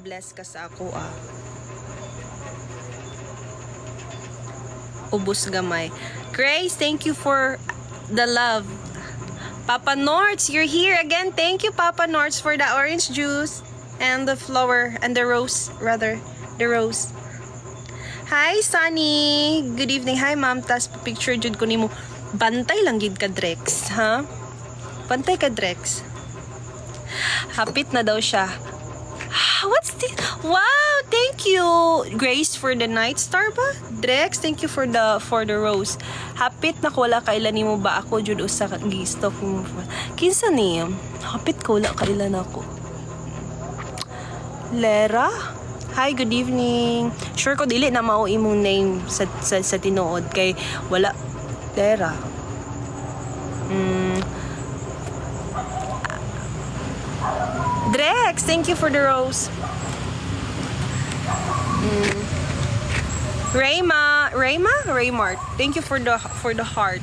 Bless ka sa ako Ubos gamay. Grace, thank you for the love. Papa Norts, you're here again. Thank you, Papa Norts, for the orange juice and the flower and the rose, rather, the rose. Hi, Sunny. Good evening. Hi, ma'am. Tas picture jud ko nimo. Bantay lang gid ka, Drex, ha? Bantay ka, Drex. Hapit na daw siya. What's this? Wow, thank you, Grace, for the night star ba? Drex, thank you for the rose. Hapit na ko wala kailan nimo ba ako jud usa ka gi-stock mo. Kinsa ni? Hapit ko wala kailan ako. Lera? Hi, good evening. Sure ko dili na mao imong name sa tinuod kay wala Lera. Drex, thank you for the rose. Raymart, thank you for the heart.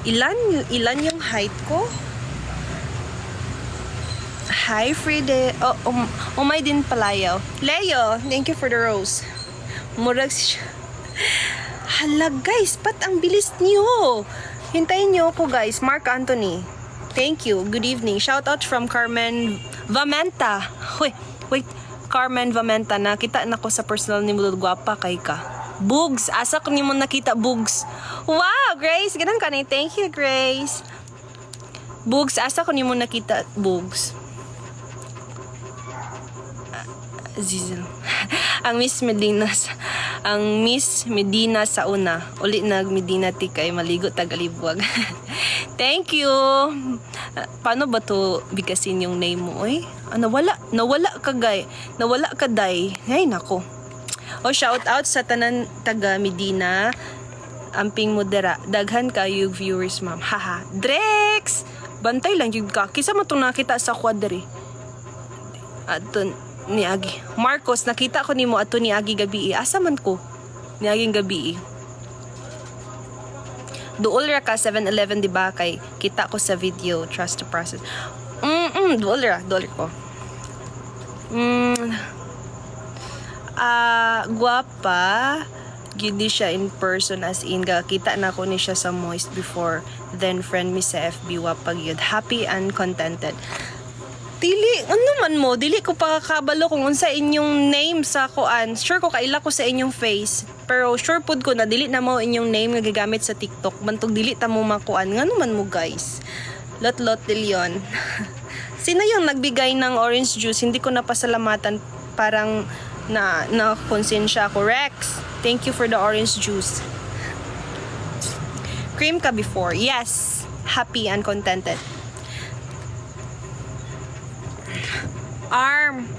Ilan yung height ko? Hi, Fride. Umay din palayaw. Leo, thank you for the rose. Murag Hala, guys, pat ang bilis niyo. Hintayin niyo ako, guys. Mark Anthony. Thank you. Good evening. Shout out from Carmen Vamenta. Wait. Carmen Vamenta. Nakita na ko sa personal ni Mulod. Guwapa kay ka. Bugs. Asa ko ni mo nakita, Bugs. Wow, Grace. Ganun ka na. Thank you, Grace. Bugs. Asa ko ni mo nakita, Bugs. Zizel. Ang Miss Medina sa una. Uli nag Medina ti kay maligo tagalibwag. Thank you. Paano ba to bigasin yung name mo? Nawala ka gay. Nawala ka day. Ay nako. Shout out sa tanan taga Medina. Amping modera. Daghan kayo viewers, ma'am. Haha. Drex. Bantay lang jud ka. Kisa mo tong nakita sa quadri. Aton ni Agi. Marcos, nakita ko nimo ato ni Agi gabi. Asa man ko? Ni Agi gabi. Duol ra ka 7-Eleven, di ba? Kay kita ko sa video. Trust the process. Duol ko. Guwapa. Gidi siya in person, as in kita na ko ni siya sa Moist before. Then friend mi sa FB. Wapag yun. Happy and contented. Dili, dili ko pa kabalo kung unsa inyong name sa kuan. Sure ko kaila ko sa inyong face. Pero sure pud ko na dili na mo inyong name nga gigamit sa TikTok. Bantog dili ta mo makuan. Ngano man mo, guys? Lot de Leon. Sino yung nagbigay ng orange juice? Hindi ko napasalamatan. Parang na konsensya ako. Rex, thank you for the orange juice. Cream ka before? Yes. Happy and contented. Arm.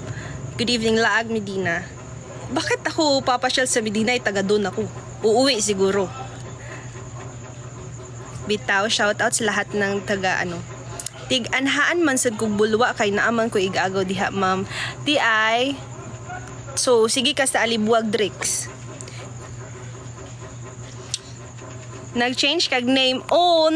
Good evening, Laag Medina. Bakit ako papasyal sa Medina? Taga doon ako. Uuwi siguro. Bitaw, shout out sa lahat ng taga Tig-anhaan man sad kog bulwa kay naaman ko igagaw diha, ma'am. Ti-ay. So, sige ka sa Alibuag, Drix. Nag-change kag name.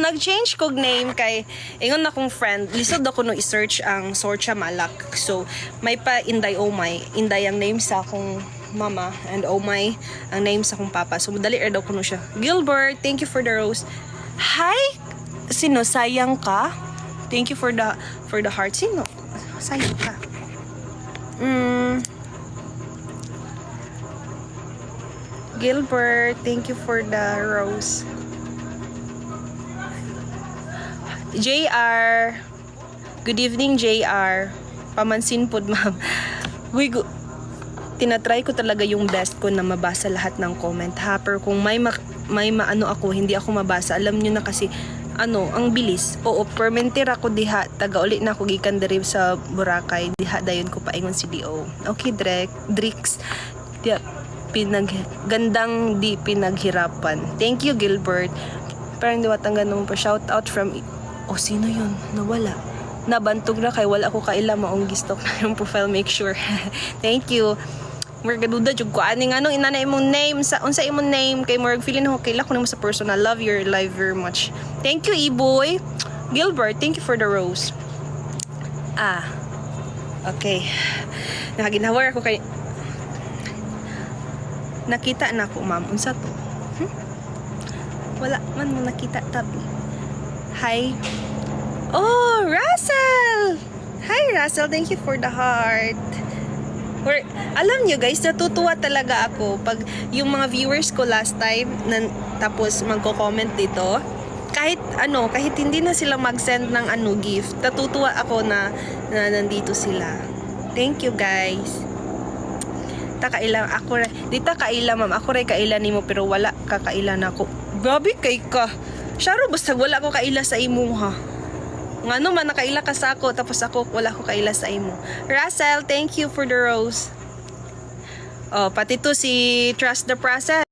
Nag-change kog name kay ingon akong friend. Lisod ako no i-search ang Sorcha Malak. So, may pa Inday Omay. Inday ang name sa akong mama and Omay ang name sa akong papa. So, madali daw ko no siya. Gilbert, thank you for the rose. Hi! Sino? Sayang ka? Thank you for the heart. Sino? Sayang ka. Gilbert, thank you for the rose. JR. Good evening, JR. Pamansin pod, ma'am. Tinatry ko talaga yung best ko na mabasa lahat ng comment, ha? Pero kung may maano ako, hindi ako mabasa. Alam nyo na kasi, ang bilis. Oo, permenter ako diha. Taga-uli na ako gikan diri sa Boracay. Diha dayon ko paingon si DO. Okay, Drix. Gandang di pinaghirapan. Thank you, Gilbert. Parang diwatanggan mo pa. Shout out from... sino yun? Nawala. Nabantog na kay wala ko kaila maong gistok na yung profile. Make sure. Thank you. Murag gaduda jud ko ani ngano inana imong name sa unsa imong name kay murag feeling ko kaila ko nimo sa personal. Love your live very much. Thank you, Iboy. Gilbert, thank you for the rose. Okay. Nakaginawar ako kay... Nakita na ako, ma'am. Unsa to? Wala man mo nakita, tabi. Hi. Oh, Russell! Hi, Russell. Thank you for the heart. Alam nyo guys, natutuwa talaga ako pag yung mga viewers ko last time tapos magko-comment dito. Kahit hindi na sila mag-send ng gift, natutuwa ako na nandito sila. Thank you guys. Kaila ako dita kaila ma'am, ako ray kaila nimo pero wala ka kaila nako. Gabi kay ka. Syaro basta wala ko kaila sa imo ha. Ngano man nakaila ka sa ako tapos ako wala ko kaila sa imo. Russell, thank you for the rose. Oh, pati to si Trust the Process.